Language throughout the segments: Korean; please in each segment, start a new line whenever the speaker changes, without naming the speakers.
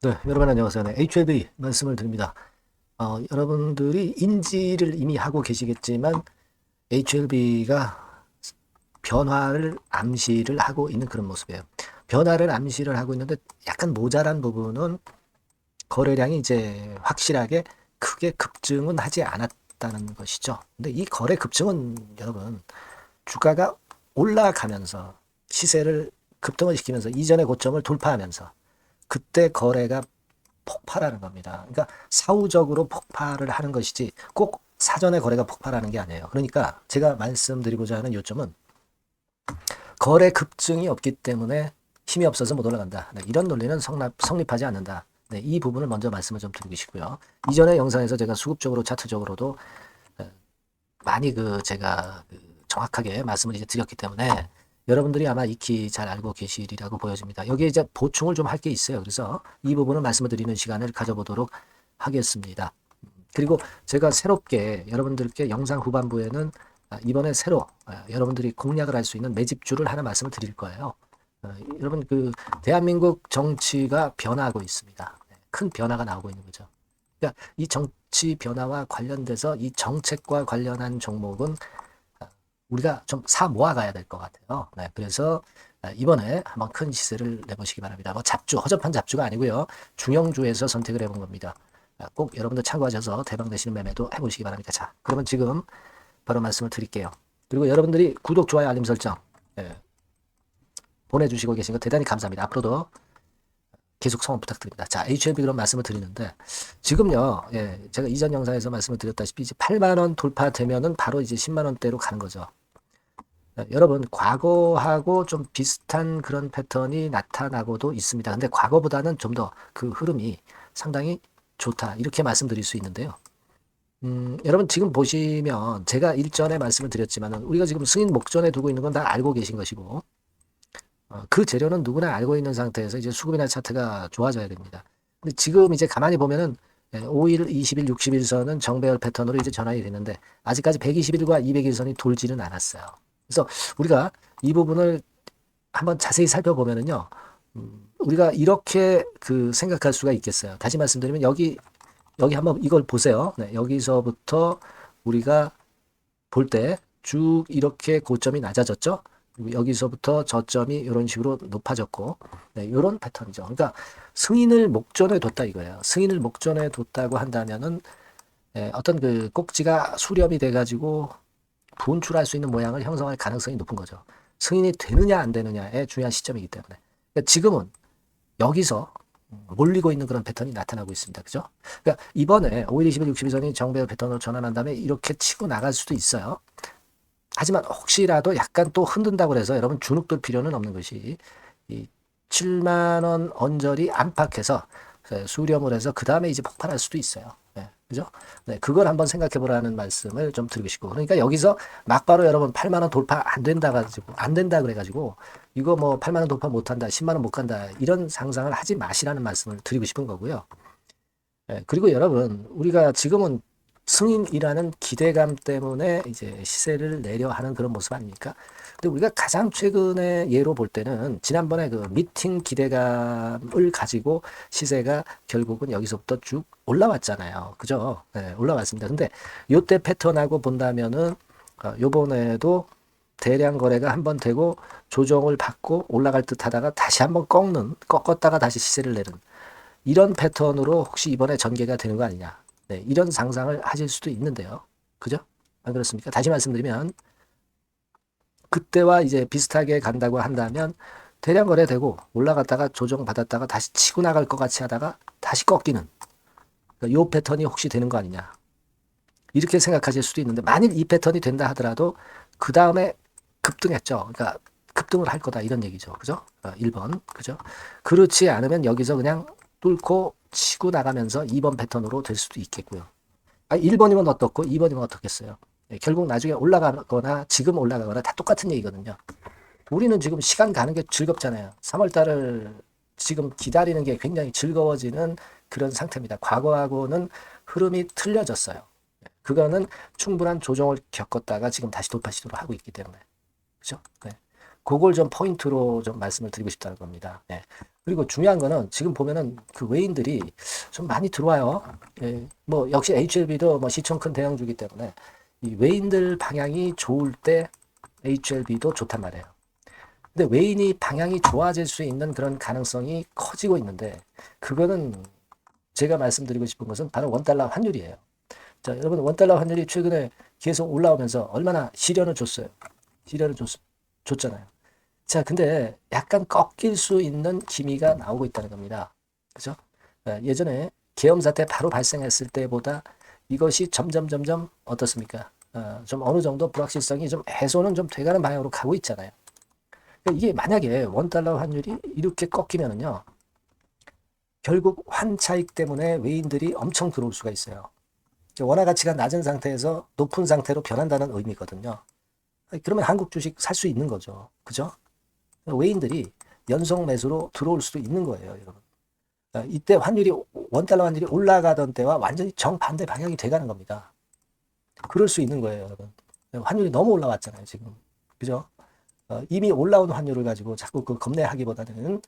네, 여러분 안녕하세요. 네, HLB 말씀을 드립니다. 여러분들이 인지를 이미 하고 계시겠지만 HLB가 변화를 암시를 하고 있는 그런 모습이에요. 변화를 암시를 하고 있는데 약간 모자란 부분은 거래량이 이제 확실하게 크게 급증은 하지 않았다는 것이죠. 근데 이 거래 급증은 여러분 주가가 올라가면서 시세를 급등을 시키면서 이전의 고점을 돌파하면서 그때 거래가 폭발하는 겁니다. 그러니까 사후적으로 폭발을 하는 것이지 꼭 사전에 거래가 폭발하는 게 아니에요. 그러니까 제가 말씀드리고자 하는 요점은 거래 급증이 없기 때문에 힘이 없어서 못 올라간다. 네, 이런 논리는 성립하지 않는다. 네, 이 부분을 먼저 말씀을 좀 드리고 싶고요. 이전의 영상에서 제가 수급적으로 차트적으로도 많이 제가 정확하게 말씀을 이제 드렸기 때문에 여러분들이 아마 익히 잘 알고 계시리라고 보여집니다. 여기에 이제 보충을 좀 할 게 있어요. 그래서 이 부분을 말씀을 드리는 시간을 가져보도록 하겠습니다. 그리고 제가 새롭게 여러분들께 영상 후반부에는 이번에 새로 여러분들이 공략을 할 수 있는 매집주를 하나 말씀을 드릴 거예요. 여러분 대한민국 정치가 변화하고 있습니다. 큰 변화가 나오고 있는 거죠. 그러니까 이 정치 변화와 관련돼서 이 정책과 관련한 종목은 우리가 좀 사 모아가야 될 것 같아요. 네, 그래서 이번에 한번 큰 시세를 내보시기 바랍니다. 뭐 잡주, 허접한 잡주가 아니고요. 중형주에서 선택을 해본 겁니다. 꼭 여러분들 참고하셔서 대박 내시는 매매도 해보시기 바랍니다. 자, 그러면 지금 바로 말씀을 드릴게요. 그리고 여러분들이 구독, 좋아요, 알림 설정 보내주시고 계신 거 대단히 감사합니다. 앞으로도 계속 성원 부탁드립니다. 자, HLB 그런 말씀을 드리는데 지금요, 제가 이전 영상에서 말씀을 드렸다시피 이제 8만 원 돌파되면은 바로 이제 10만 원대로 가는 거죠. 여러분 과거하고 좀 비슷한 그런 패턴이 나타나고도 있습니다. 근데 과거보다는 좀 더 그 흐름이 상당히 좋다 이렇게 말씀드릴 수 있는데요. 여러분 지금 보시면 제가 일전에 말씀을 드렸지만 우리가 지금 승인 목전에 두고 있는 건 다 알고 계신 것이고 그 재료는 누구나 알고 있는 상태에서 이제 수급이나 차트가 좋아져야 됩니다. 근데 지금 이제 가만히 보면은 5일, 20일, 60일선은 정배열 패턴으로 이제 전환이 되는데 아직까지 120일과 200일선이 돌지는 않았어요. 그래서 우리가 이 부분을 한번 자세히 살펴보면은요, 우리가 이렇게 생각할 수가 있겠어요. 다시 말씀드리면 여기 한번 이걸 보세요. 네, 여기서부터 우리가 볼 때 쭉 이렇게 고점이 낮아졌죠. 그리고 여기서부터 저점이 이런 식으로 높아졌고, 네, 이런 패턴이죠. 그러니까 승인을 목전에 뒀다 이거예요. 승인을 목전에 뒀다고 한다면은 어떤 꼭지가 수렴이 돼가지고 분출할 수 있는 모양을 형성할 가능성이 높은 거죠. 승인이 되느냐 안 되느냐의 중요한 시점이기 때문에. 그러니까 지금은 여기서 몰리고 있는 그런 패턴이 나타나고 있습니다. 그죠? 그러니까 이번에 5일, 20일, 60일선이 정배열 패턴으로 전환한 다음에 이렇게 치고 나갈 수도 있어요. 하지만 혹시라도 약간 또 흔든다고 해서 여러분 주눅들 필요는 없는 것이 이 7만 원 언저리 안팎에서 수렴을 해서 그 다음에 이제 폭발할 수도 있어요. 네, 그죠? 네, 그걸 한번 생각해 보라는 말씀을 좀 드리고 싶고 그러니까 여기서 막바로 여러분 8만 원 돌파 안 된다 그래가지고 이거 뭐 8만 원 돌파 못 한다, 10만 원 못 간다 이런 상상을 하지 마시라는 말씀을 드리고 싶은 거고요. 네, 그리고 여러분 우리가 지금은 승인이라는 기대감 때문에 이제 시세를 내려 하는 그런 모습 아닙니까? 근데 우리가 가장 최근에 예로 볼 때는 지난번에 그 미팅 기대감을 가지고 시세가 결국은 여기서부터 쭉 올라왔잖아요. 그죠? 네, 올라왔습니다. 근데 요때 패턴하고 본다면은 요번에도 대량 거래가 한번 되고 조정을 받고 올라갈 듯 하다가 다시 한번 꺾었다가 다시 시세를 내는 이런 패턴으로 혹시 이번에 전개가 되는 거 아니냐. 네, 이런 상상을 하실 수도 있는데요. 그죠? 안 그렇습니까? 다시 말씀드리면 그때와 이제 비슷하게 간다고 한다면 대량 거래되고 올라갔다가 조정받았다가 다시 치고 나갈 것 같이 하다가 다시 꺾이는 그러니까 요 패턴이 혹시 되는 거 아니냐. 이렇게 생각하실 수도 있는데 만일 이 패턴이 된다 하더라도 그 다음에 급등했죠. 그러니까 급등을 할 거다 이런 얘기죠. 그죠? 1번. 그죠? 그렇지 않으면 여기서 그냥 뚫고 치고 나가면서 2번 패턴으로 될 수도 있겠고요. 1번이면 어떻고 2번이면 어떻겠어요? 결국 나중에 올라가거나 지금 올라가거나 다 똑같은 얘기거든요. 우리는 지금 시간 가는 게 즐겁잖아요. 3월 달을 지금 기다리는 게 굉장히 즐거워지는 그런 상태입니다. 과거하고는 흐름이 틀려졌어요. 그거는 충분한 조정을 겪었다가 지금 다시 돌파 시도를 하고 있기 때문에. 그죠? 네. 그걸 좀 포인트로 좀 말씀을 드리고 싶다는 겁니다. 네. 그리고 중요한 거는 지금 보면은 그 외인들이 좀 많이 들어와요. 예, 뭐 역시 HLB도 뭐 시총 큰 대형주기 때문에 이 외인들 방향이 좋을 때 HLB도 좋단 말이에요. 근데 외인이 방향이 좋아질 수 있는 그런 가능성이 커지고 있는데 그거는 제가 말씀드리고 싶은 것은 바로 원달러 환율이에요. 자, 여러분 원달러 환율이 최근에 계속 올라오면서 얼마나 시련을 줬어요. 시련을 줬잖아요. 자, 근데 약간 꺾일 수 있는 기미가 나오고 있다는 겁니다. 그죠? 예전에 계엄 사태 바로 발생했을 때보다 이것이 점점 어떻습니까? 좀 어느 정도 불확실성이 좀 해소는 좀 돼가는 방향으로 가고 있잖아요. 그러니까 이게 만약에 원달러 환율이 이렇게 꺾이면은요, 결국 환차익 때문에 외인들이 엄청 들어올 수가 있어요. 원화 가치가 낮은 상태에서 높은 상태로 변한다는 의미거든요. 그러면 한국 주식 살 수 있는 거죠. 그죠? 외인들이 연속 매수로 들어올 수도 있는 거예요, 여러분. 이때 원달러 환율이 올라가던 때와 완전히 정반대 방향이 돼가는 겁니다. 그럴 수 있는 거예요, 여러분. 환율이 너무 올라왔잖아요, 지금. 그죠? 이미 올라온 환율을 가지고 자꾸 그 겁내하기보다는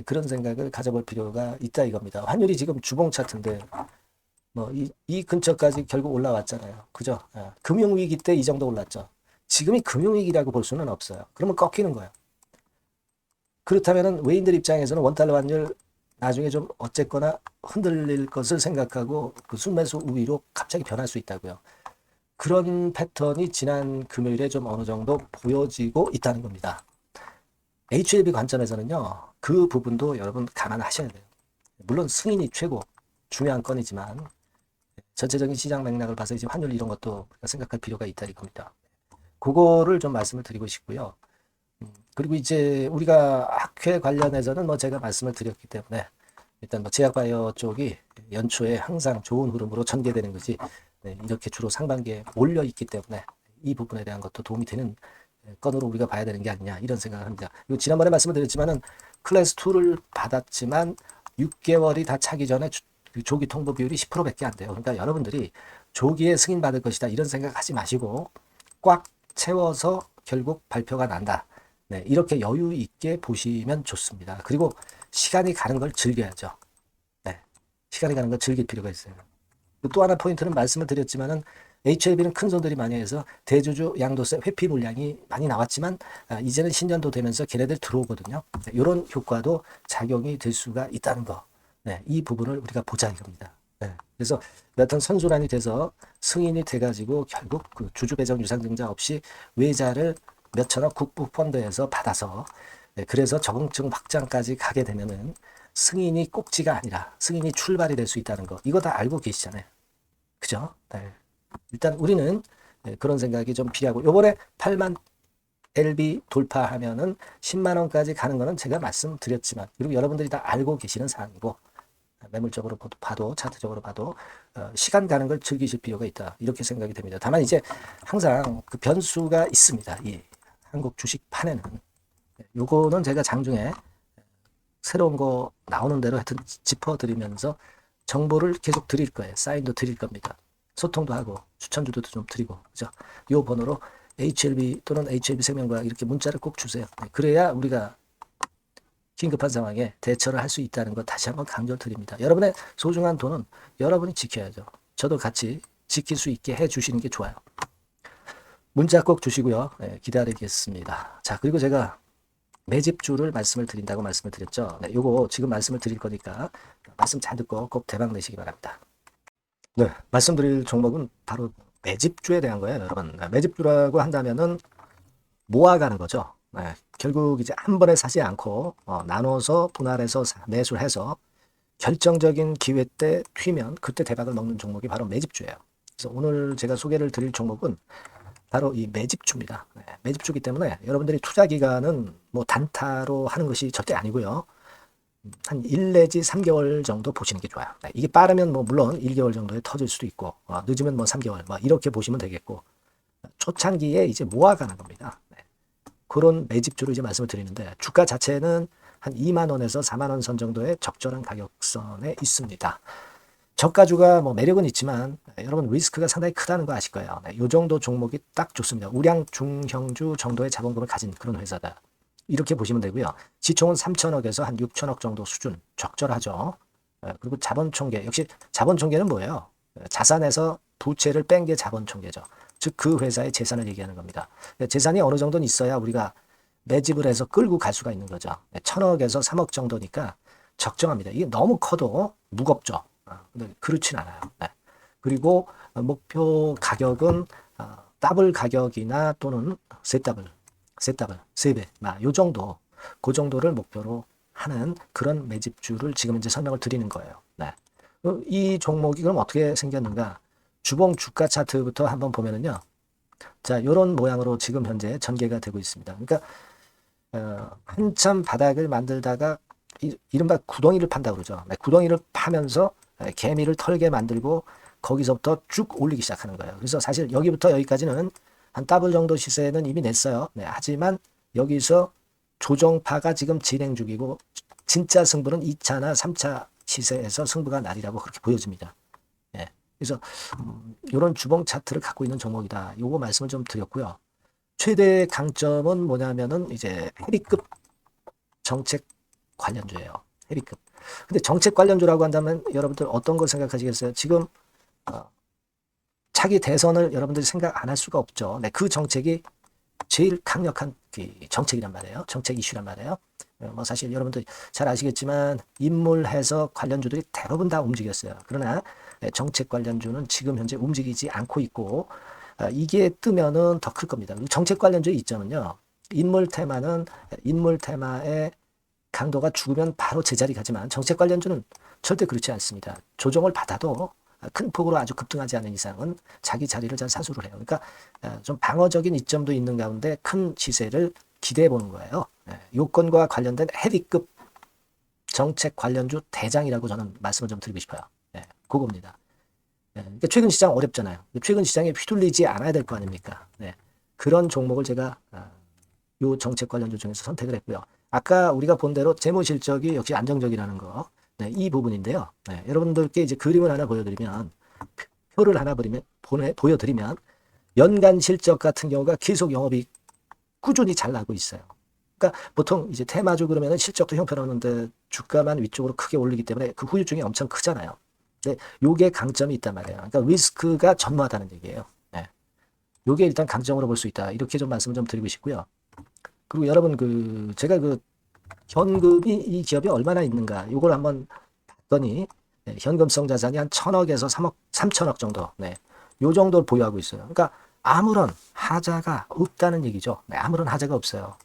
그런 생각을 가져볼 필요가 있다 이겁니다. 환율이 지금 주봉 차트인데 뭐 이 근처까지 결국 올라왔잖아요. 그죠? 금융위기 때 이 정도 올랐죠. 지금이 금융위기라고 볼 수는 없어요. 그러면 꺾이는 거예요. 그렇다면 외인들 입장에서는 원달러 환율 나중에 좀 어쨌거나 흔들릴 것을 생각하고 그 순매수 우위로 갑자기 변할 수 있다고요. 그런 패턴이 지난 금요일에 좀 어느 정도 보여지고 있다는 겁니다. HLB 관점에서는요, 그 부분도 여러분 감안하셔야 돼요. 물론 승인이 최고 중요한 건이지만 전체적인 시장 맥락을 봐서 이제 환율 이런 것도 생각할 필요가 있다 이겁니다. 그거를 좀 말씀을 드리고 싶고요. 그리고 이제 우리가 학회 관련해서는 뭐 제가 말씀을 드렸기 때문에 일단 뭐 제약바이오 쪽이 연초에 항상 좋은 흐름으로 전개되는 거지 네, 이렇게 주로 상반기에 몰려 있기 때문에 이 부분에 대한 것도 도움이 되는 건으로 우리가 봐야 되는 게 아니냐 이런 생각을 합니다. 그리고 지난번에 말씀을 드렸지만은 클래스 2를 받았지만 6개월이 다 차기 전에 그 조기 통보 비율이 10%밖에 안 돼요. 그러니까 여러분들이 조기에 승인 받을 것이다 이런 생각하지 마시고 꽉 채워서 결국 발표가 난다. 네, 이렇게 여유 있게 보시면 좋습니다. 그리고 시간이 가는 걸 즐겨야죠. 네, 시간이 가는 걸 즐길 필요가 있어요. 또 하나 포인트는 말씀을 드렸지만은 HLB는 큰 손들이 많이 해서 대주주 양도세 회피 물량이 많이 나왔지만 이제는 신년도 되면서 걔네들 들어오거든요. 네, 이런 효과도 작용이 될 수가 있다는 거. 네, 이 부분을 우리가 보자 이겁니다. 네, 그래서 여하튼 선순환이 돼서 승인이 돼가지고 결국 그 주주 배정 유상증자 없이 외자를 몇천억 국부 펀드에서 받아서 네, 그래서 적응증 확장까지 가게 되면은 승인이 꼭지가 아니라 승인이 출발이 될 수 있다는 거 이거 다 알고 계시잖아요. 그죠? 네. 일단 우리는 네, 그런 생각이 좀 필요하고 요번에 8만 LB 돌파하면은 10만 원까지 가는 거는 제가 말씀드렸지만 그리고 여러분들이 다 알고 계시는 사항이고 매물적으로 봐도 차트적으로 봐도 시간 가는 걸 즐기실 필요가 있다 이렇게 생각이 됩니다. 다만 이제 항상 그 변수가 있습니다. 이 한국 주식판에는 요거는 제가 장중에 새로운 거 나오는 대로 하여튼 짚어드리면서 정보를 계속 드릴 거예요. 사인도 드릴 겁니다. 소통도 하고 추천주도 좀 드리고 그죠? 요 번호로 HLB 또는 HLB 생명과학 이렇게 문자를 꼭 주세요. 그래야 우리가 긴급한 상황에 대처를 할 수 있다는 거 다시 한번 강조드립니다. 여러분의 소중한 돈은 여러분이 지켜야죠. 저도 같이 지킬 수 있게 해주시는 게 좋아요. 문자 꼭 주시고요. 네, 기다리겠습니다. 자, 그리고 제가 매집주를 말씀을 드린다고 말씀을 드렸죠. 네, 요거 지금 말씀을 드릴 거니까 말씀 잘 듣고 꼭 대박 내시기 바랍니다. 네, 말씀드릴 종목은 바로 매집주에 대한 거예요, 여러분. 매집주라고 한다면은 모아가는 거죠. 네, 결국 이제 한 번에 사지 않고 나눠서 분할해서 매수를 해서 결정적인 기회 때 튀면 그때 대박을 먹는 종목이 바로 매집주예요. 그래서 오늘 제가 소개를 드릴 종목은 바로 이 매집주입니다. 네, 매집주기 때문에 여러분들이 투자 기간은 뭐 단타로 하는 것이 절대 아니고요. 한 1 내지 3개월 정도 보시는 게 좋아요. 네, 이게 빠르면 뭐 물론 1개월 정도에 터질 수도 있고 늦으면 뭐 3개월 뭐 이렇게 보시면 되겠고 초창기에 이제 모아가는 겁니다. 네, 그런 매집주로 이제 말씀을 드리는데 주가 자체는 한 2만 원에서 4만 원 선 정도의 적절한 가격선에 있습니다. 저가주가 뭐 매력은 있지만 여러분 리스크가 상당히 크다는 거 아실 거예요. 네, 이 정도 종목이 딱 좋습니다. 우량 중형주 정도의 자본금을 가진 그런 회사다. 이렇게 보시면 되고요. 지총은 3천억에서 한 6천억 정도 수준 적절하죠. 그리고 자본총계 역시 자본총계는 뭐예요? 자산에서 부채를 뺀 게 자본총계죠. 즉 그 회사의 재산을 얘기하는 겁니다. 재산이 어느 정도는 있어야 우리가 매집을 해서 끌고 갈 수가 있는 거죠. 1,000억에서 3억 정도니까 적정합니다. 이게 너무 커도 무겁죠. 근데 그렇진 않아요. 네. 그리고 목표 가격은 더블 가격이나 또는 세 더블, 세 배, 요 정도, 그 정도를 목표로 하는 그런 매집주를 지금 이제 설명을 드리는 거예요. 네. 이 종목이 그럼 어떻게 생겼는가? 주봉 주가 차트부터 한번 보면은요. 자, 이런 모양으로 지금 현재 전개가 되고 있습니다. 그러니까 한참 바닥을 만들다가 이른바 구덩이를 판다고 그러죠. 네, 구덩이를 파면서 개미를 털게 만들고 거기서부터 쭉 올리기 시작하는 거예요. 그래서 사실 여기부터 여기까지는 한 더블 정도 시세는 이미 냈어요. 네, 하지만 여기서 조정파가 지금 진행 중이고 진짜 승부는 2차나 3차 시세에서 승부가 나리라고 그렇게 보여집니다. 네, 그래서 이런 주봉 차트를 갖고 있는 종목이다. 요거 말씀을 좀 드렸고요. 최대 강점은 뭐냐면은 이제 해리급 정책 관련주예요. 해리급. 근데 정책 관련주라고 한다면 여러분들 어떤 걸 생각하시겠어요? 지금 차기 대선을 여러분들이 생각 안 할 수가 없죠. 네, 그 정책이 제일 강력한 정책이란 말이에요. 정책 이슈란 말이에요. 뭐 사실 여러분들 잘 아시겠지만 인물 해석 관련주들이 대부분 다 움직였어요. 그러나 정책 관련주는 지금 현재 움직이지 않고 있고 이게 뜨면은 더 클 겁니다. 정책 관련주의 이점은요. 인물 테마는 인물 테마의 강도가 죽으면 바로 제자리 가지만 정책 관련주는 절대 그렇지 않습니다. 조정을 받아도 큰 폭으로 아주 급등하지 않는 이상은 자기 자리를 잘 사수를 해요. 그러니까 좀 방어적인 이점도 있는 가운데 큰 시세를 기대해 보는 거예요. 요건과 관련된 헤비급 정책 관련주 대장이라고 저는 말씀을 좀 드리고 싶어요. 그겁니다. 그러니까 최근 시장 어렵잖아요. 최근 시장에 휘둘리지 않아야 될 거 아닙니까? 그런 종목을 제가 요 정책 관련주 중에서 선택을 했고요. 아까 우리가 본 대로 재무 실적이 역시 안정적이라는 거, 이 부분인데요. 여러분들께 이제 그림을 하나 보여드리면, 표를 하나 보여드리면, 연간 실적 같은 경우가 계속 영업이 꾸준히 잘 나고 있어요. 그러니까 보통 이제 테마주 그러면 실적도 형편없는데 주가만 위쪽으로 크게 올리기 때문에 그 후유증이 엄청 크잖아요. 근데 요게 강점이 있단 말이에요. 그러니까 리스크가 전무하다는 얘기예요. 요게 일단 강점으로 볼 수 있다. 이렇게 좀 말씀을 좀 드리고 싶고요. 그리고 여러분 제가 현금이 이 기업이 얼마나 있는가 요걸 한번 봤더니 현금성 자산이 한 1,000억에서 3천억 정도 요 정도를 보유하고 있어요. 그러니까 아무런 하자가 없다는 얘기죠. 아무런 하자가 없어요.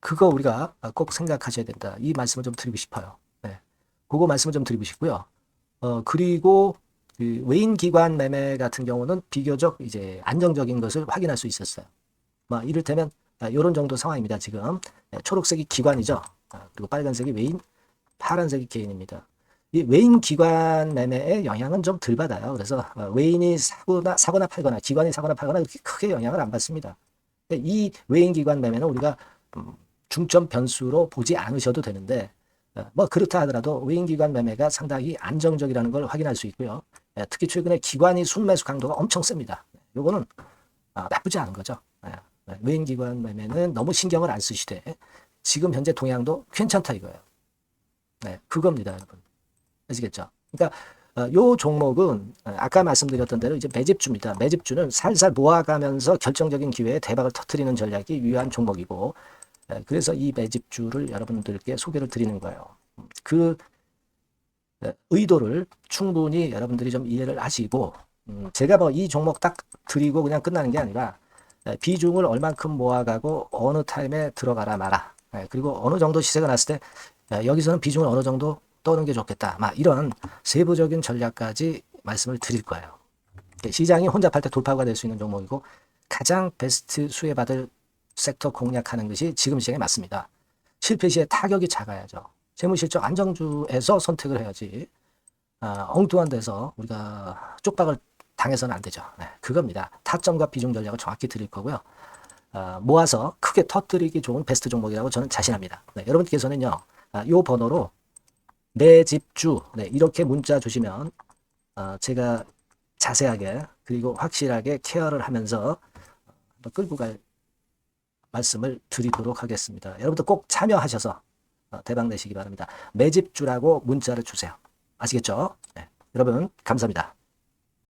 그거 우리가 꼭 생각하셔야 된다. 이 말씀을 좀 드리고 싶어요. 그거 말씀을 좀 드리고 싶고요. 그리고 그 외인 기관 매매 같은 경우는 비교적 이제 안정적인 것을 확인할 수 있었어요. 이를테면 이런 정도 상황입니다. 지금 초록색이 기관이죠. 그리고 빨간색이 외인, 파란색이 개인입니다. 이 외인 기관 매매의 영향은 좀 덜 받아요. 그래서 외인이 사거나 팔거나 기관이 사거나 팔거나 그렇게 크게 영향을 안 받습니다. 이 외인 기관 매매는 우리가 중점 변수로 보지 않으셔도 되는데 그렇다 하더라도 외인 기관 매매가 상당히 안정적이라는 걸 확인할 수 있고요. 특히 최근에 기관이 순매수 강도가 엄청 셉니다. 요거는 나쁘지 않은 거죠. 외인 기관 매매는 너무 신경을 안 쓰시되 지금 현재 동향도 괜찮다 이거예요. 그겁니다, 여러분. 아시겠죠? 그러니까 요 종목은 아까 말씀드렸던 대로 이제 매집주입니다. 매집주는 살살 모아가면서 결정적인 기회에 대박을 터뜨리는 전략이 유효한 종목이고 그래서 이 매집주를 여러분들께 소개를 드리는 거예요. 그 의도를 충분히 여러분들이 좀 이해를 하시고 제가 이 종목 딱 드리고 그냥 끝나는 게 아니라 비중을 얼만큼 모아가고 어느 타임에 들어가라 마라. 그리고 어느 정도 시세가 났을 때 여기서는 비중을 어느 정도 떠는 게 좋겠다. 이런 세부적인 전략까지 말씀을 드릴 거예요. 시장이 혼잡할 때 돌파구가 될 수 있는 종목이고 가장 베스트 수혜받을 섹터 공략하는 것이 지금 시장에 맞습니다. 실패 시에 타격이 작아야죠. 재무실적 안정주에서 선택을 해야지 엉뚱한 데서 우리가 쪽박을 당해서는 안 되죠. 그겁니다. 타점과 비중 전략을 정확히 드릴 거고요. 모아서 크게 터뜨리기 좋은 베스트 종목이라고 저는 자신합니다. 여러분께서는요. 이 번호로 매집주 이렇게 문자 주시면 제가 자세하게 그리고 확실하게 케어를 하면서 끌고 갈 말씀을 드리도록 하겠습니다. 여러분들 꼭 참여하셔서 대박 내시기 바랍니다. 매집주라고 문자를 주세요. 아시겠죠? 네. 여러분 감사합니다.